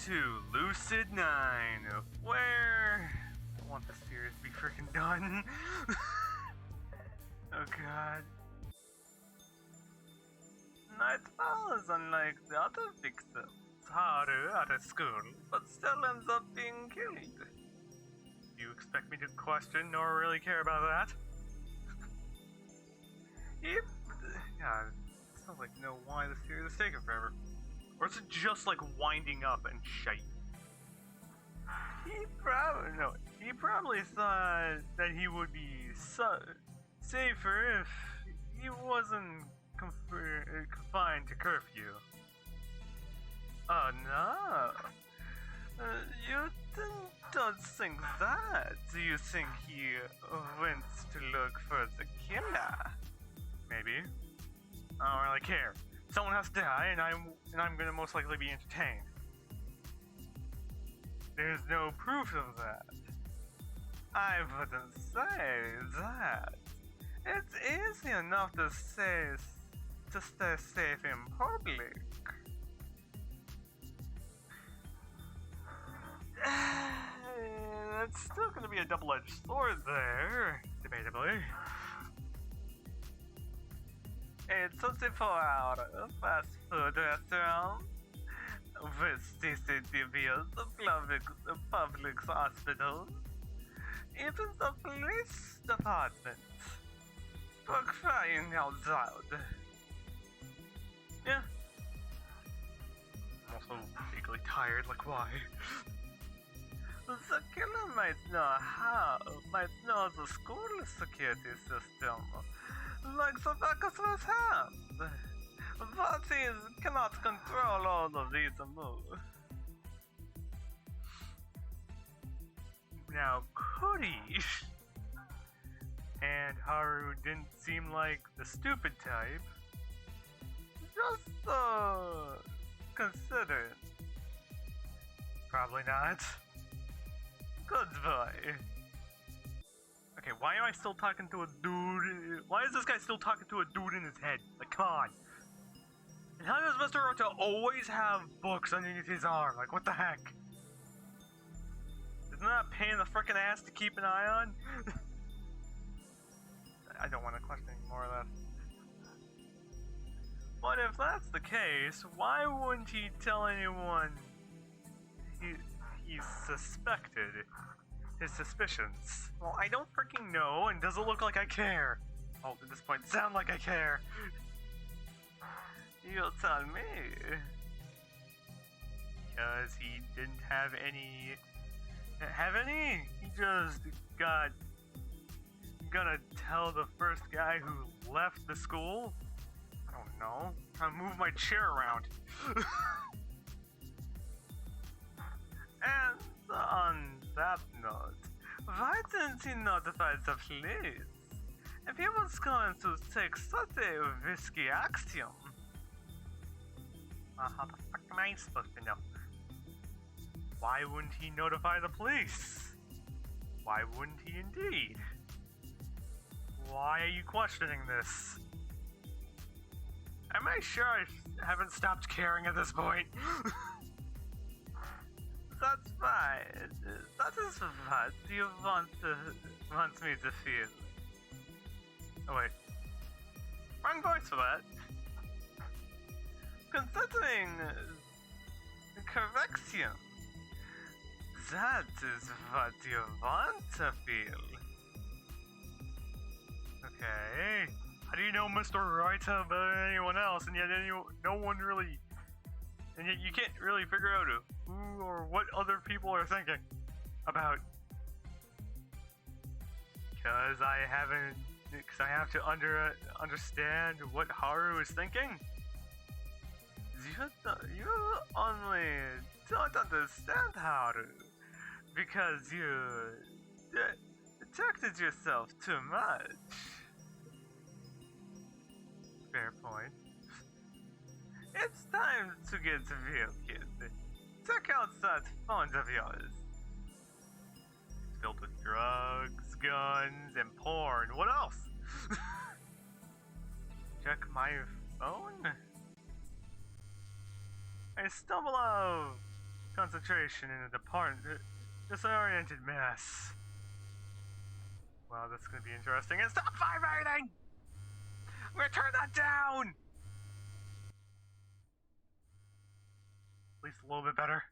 to Lucid9, where I want the series to be freaking done. Oh god. Nightfall is unlike the other victims, harder out of school, but still ends up being killed. Do you expect me to question or really care about that? Yeah, I still like know why the series is taking forever. Or is it just like winding up and shite? He probably thought that he would be safer if he wasn't confined to curfew. Oh no! You don't think that. You think he went to look for the killer? Maybe. I don't really care. Someone has to die, and I'm gonna most likely be entertained. There's no proof of that. I wouldn't say that. It's easy enough to stay safe in public. It's still gonna be a double-edged sword there, debatably. It's a 24-hour fast food restaurant with CCTVs, public hospitals, even the police department. For crying out loud. Yeah. I'm also vaguely tired, like why? The killer might know the school security system, like the back of his hand, but he cannot control all of these moves. Now, could he? And Haru didn't seem like the stupid type. Just consider it. Probably not. Good boy. Okay, why am I still talking to a dude? Why is this guy still talking to a dude in his head? Like, come on. And how does Mr. Rota always have books underneath his arm? Like, what the heck? Isn't that a pain in the frickin' ass to keep an eye on? I don't want to question any more of that. But if that's the case, why wouldn't he tell anyone he's suspected? His suspicions? Well, I don't freaking know, and doesn't look like I care. Oh, at this point, sound like I care. You'll tell me. Because he didn't have any... He just gonna tell the first guy who left the school? I don't know. I'll move my chair around. And on that note, why didn't he notify the police? If he was going to take such a risky action. How the fuck am I supposed to know? Why wouldn't he notify the police? Why wouldn't he indeed? Why are you questioning this? Am I sure I haven't stopped caring at this point? That's fine. That is what you want me to feel. Oh wait. Wrong voice for that. Considering correction, that is what you want to feel. Okay. How do you know Mr. Raita better than anyone else, and yet no one really... And yet you can't really figure out who or what other people are thinking about. Because I have to understand what Haru is thinking. You only don't understand Haru because you detected yourself too much. Fair point. It's time to get real, kid. Check out that phone of yours. It's filled with drugs, guns, and porn. What else? Check my phone? I stumble concentration in a disoriented mess. Wow, that's gonna be interesting. And stop vibrating! I'm gonna turn that down! At least a little bit better.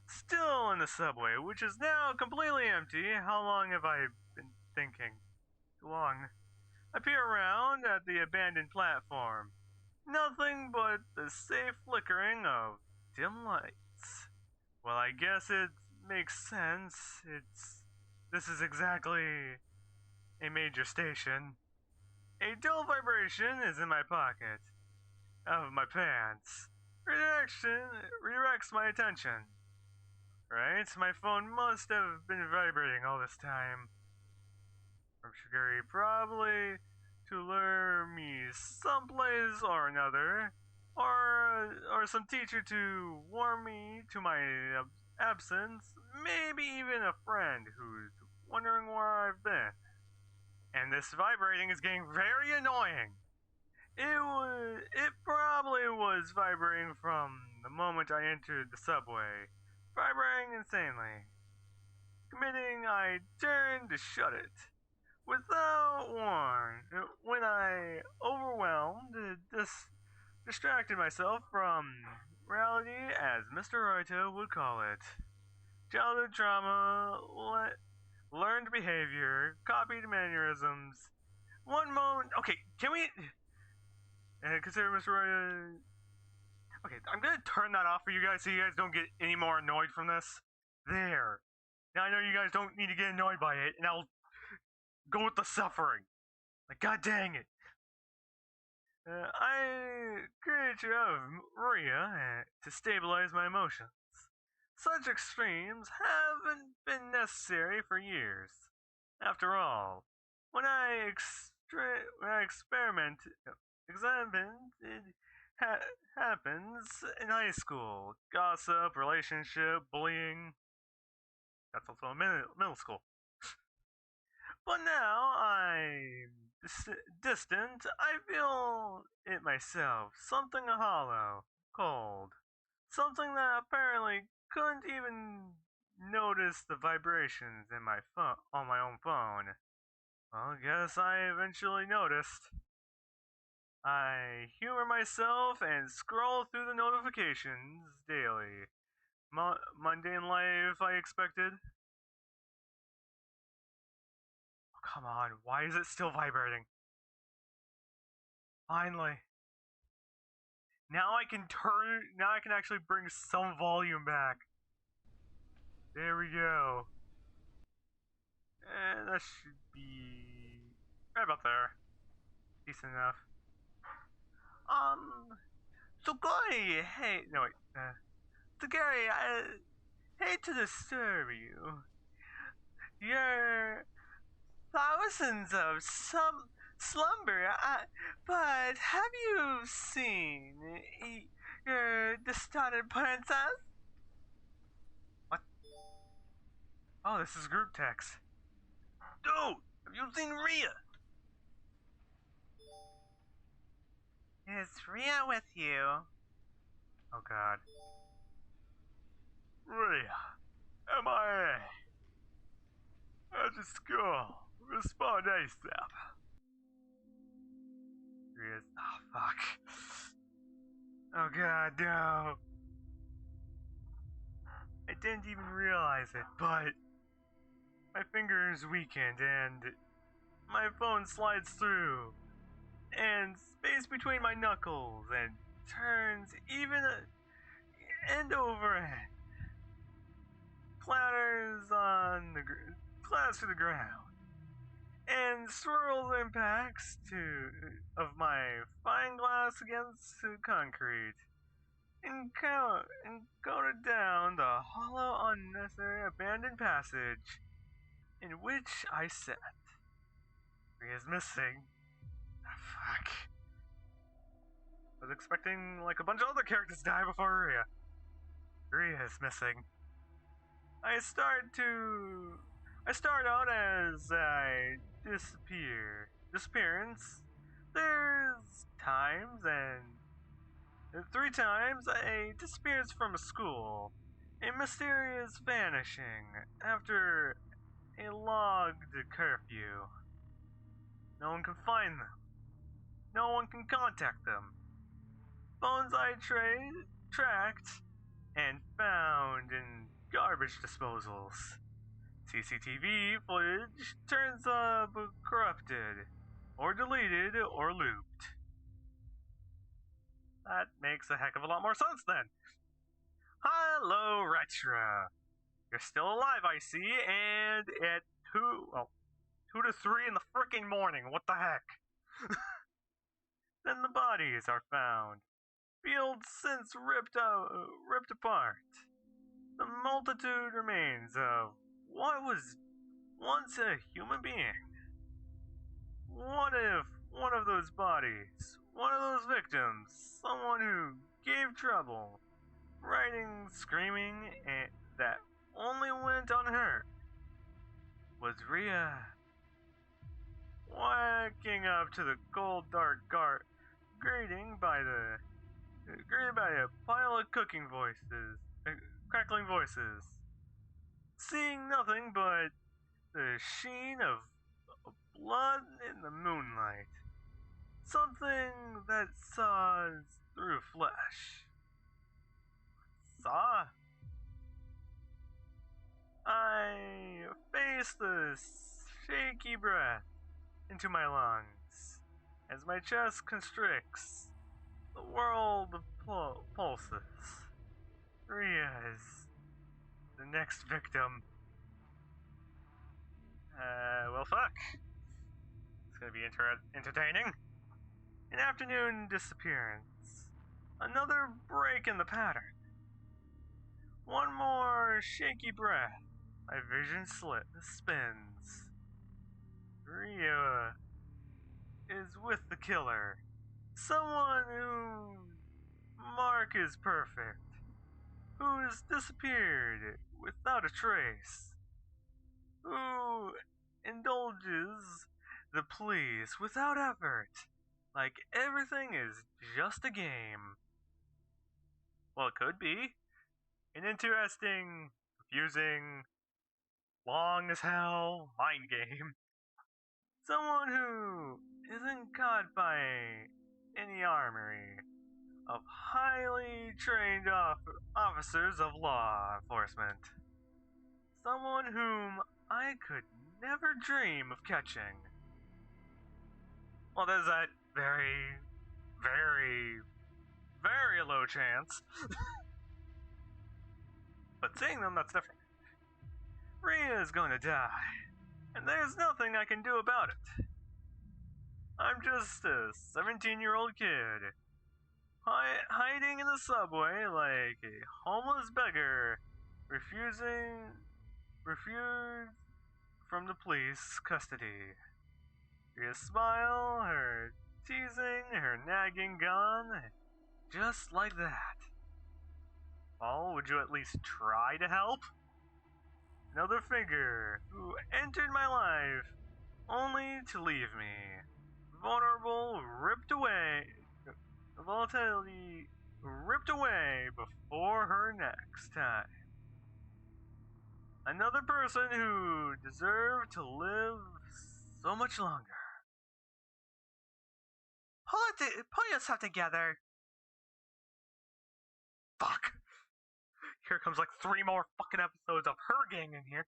Still in the subway, which is now completely empty. How long have I been thinking? Too long. I peer around at the abandoned platform. Nothing but the safe flickering of dim lights. Well, I guess it makes sense. This is exactly a major station. A dull vibration is in my pocket of my pants. Redirects my attention. Right? My phone must have been vibrating all this time. From Shiguri, probably to lure me someplace or another, or some teacher to warn me to my absence, maybe even a friend who's wondering where I've been. And this vibrating is getting very annoying. It probably was vibrating from the moment I entered the subway, vibrating insanely. Committing, I turned to shut it. Without warning, when I overwhelmed, distracted myself from reality, as Mr. Roito would call it. Childhood trauma, learned behavior, copied mannerisms. One moment. Okay, can we consider Mr. Roito? Okay, I'm gonna turn that off for you guys so you guys don't get any more annoyed from this. There. Now I know you guys don't need to get annoyed by it, and I'll go with the suffering. Like, god dang it. I creature of Maria to stabilize my emotions. Such extremes haven't been necessary for years. After all, when I experiment, examine, it happens in high school. Gossip, relationship, bullying. That's also in middle school. But now I'm distant. I feel it myself. Something hollow, cold. Something that apparently couldn't even notice the vibrations in my phone on my own phone. Well, I guess I eventually noticed. I humor myself and scroll through the notifications daily. Mundane life I expected. Oh, come on, why is it still vibrating? Finally. Now I can actually bring some volume back. There we go. And that should be right about there. Decent enough. So Gary, hey, no wait. So Gary, I hate to disturb you. You're thousands of some slumber, but have you seen your distorted princess? What? Oh, this is group text. Dude, have you seen Rhea? Is Rhea with you? Oh god. Rhea, MIA. At the school. Respond ASAP. Rhea's. Oh fuck. Oh god, no. I didn't even realize it, but my fingers weakened and my phone slides through, and space between my knuckles and turns even end over end, clatters to the ground, and swirls impacts of my fine glass against the concrete, and coated down the hollow, unnecessary, abandoned passage in which I sat. Rhea's missing. Fuck. I was expecting like a bunch of other characters to die before Rhea. Rhea is missing. I start out as I disappearance. There's times and 3 times I disappears from a school. A mysterious vanishing after a logged curfew. No one can find them. No one can contact them. Phones I tracked and found in garbage disposals. CCTV footage turns up corrupted, or deleted, or looped. That makes a heck of a lot more sense then. Hello, Retro. You're still alive, I see, and at 2 to 3 in the freaking morning. What the heck? Then the bodies are found. Fields since ripped apart. The multitude remains of what was once a human being. What if one of those bodies, one of those victims, someone who gave trouble, writing, screaming, and that only went unheard, was Rhea walking up to the cold, dark greeting by a pile of crackling voices, seeing nothing but the sheen of blood in the moonlight, something that saws through flesh. Saw? I face the shaky breath into my lungs as my chest constricts. The world pulses. Rhea is the next victim. Well, fuck. It's gonna be entertaining. An afternoon disappearance. Another break in the pattern. One more shaky breath. My vision spins. Rhea is with the killer. Someone whose mark is perfect. Who's disappeared without a trace. Who indulges the police without effort. Like everything is just a game. Well, it could be. An interesting, confusing, long as hell mind game. Someone who isn't caught by any armory of highly trained officers of law enforcement. Someone whom I could never dream of catching. Well, there's that very, very, very low chance. But seeing them, that's different. Rhea is going to die, and there's nothing I can do about it. I'm just a 17-year-old kid, hiding in the subway like a homeless beggar, refused from the police custody. Her smile, her teasing, her nagging gone, just like that. Well, would you at least try to help? Another figure who entered my life only to leave me. Vulnerable, volatility ripped away before her next time. Another person who deserved to live so much longer. Pull yourself together. Fuck. Here comes like 3 more fucking episodes of her gang in here.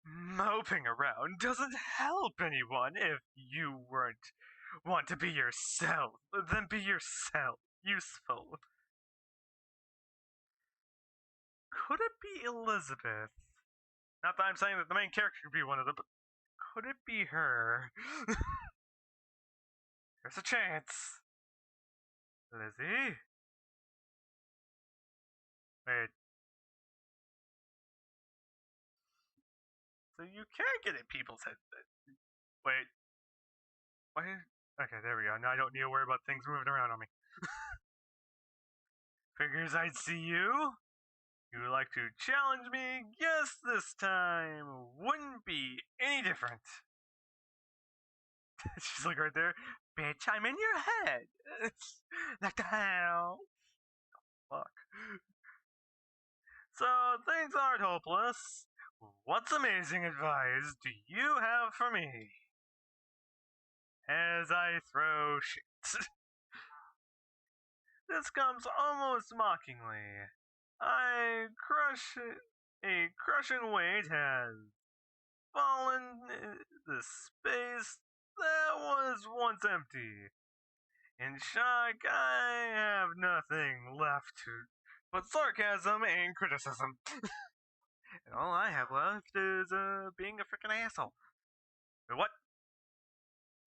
Moping around doesn't help anyone. If you want to be yourself, then be yourself. Useful. Could it be Elizabeth? Not that I'm saying that the main character could be one of them, but could it be her? There's a chance. Lizzie? Wait. So you can't get in people's heads. Wait. Why? Okay, there we go. Now I don't need to worry about things moving around on me. Figures I'd see you. You would like to challenge me? Guess this time wouldn't be any different. She's like right there. Bitch, I'm in your head! Like the hell? Fuck. So, things aren't hopeless. What amazing advice do you have for me? As I throw shit. This comes almost mockingly. A crushing weight has fallen the space that was once empty. In shock, I have nothing left to but sarcasm and criticism. And all I have left is being a freaking asshole. But what?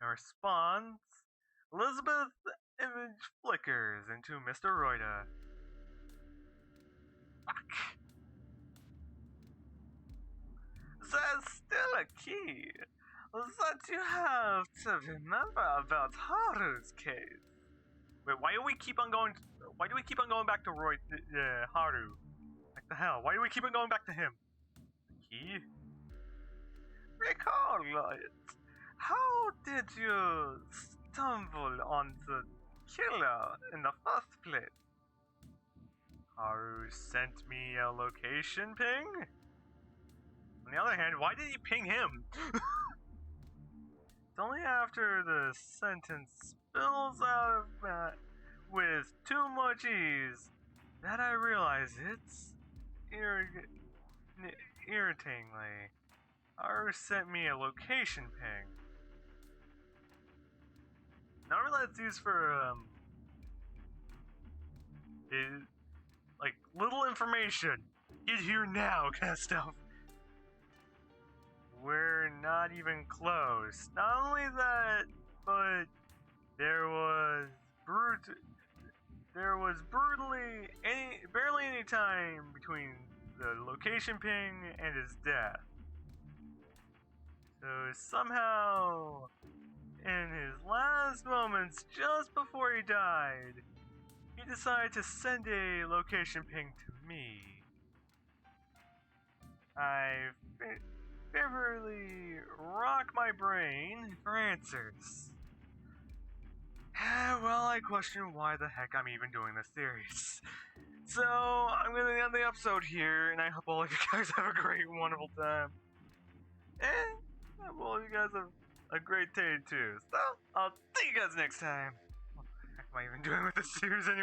In response, Elizabeth's image flickers into Mr. Roida. Fuck. There's still a key that you have to remember about Haru's case. Wait, why do we keep on going back to Haru? Like the hell? Why do we keep on going back to him? Key? Recall it. How did you stumble on the killer in the first place? Haru sent me a location ping? On the other hand, why did he ping him? It's only after the sentence spills out of with too much ease that I realize it's irritatingly. Haru sent me a location ping. Normally that's used for like little information. Get here now kind of stuff. We're not even close. Not only that, but there was barely any time between the location ping and his death. So somehow, in his last moments, just before he died, he decided to send a location ping to me. I feverishly rock my brain for answers. Well, I question why the heck I'm even doing this series. So, I'm gonna end the episode here, and I hope all of you guys have a great, wonderful time. And I hope all of you guys have a great day too. So, I'll see you guys next time. What the heck am I even doing with this series anyway?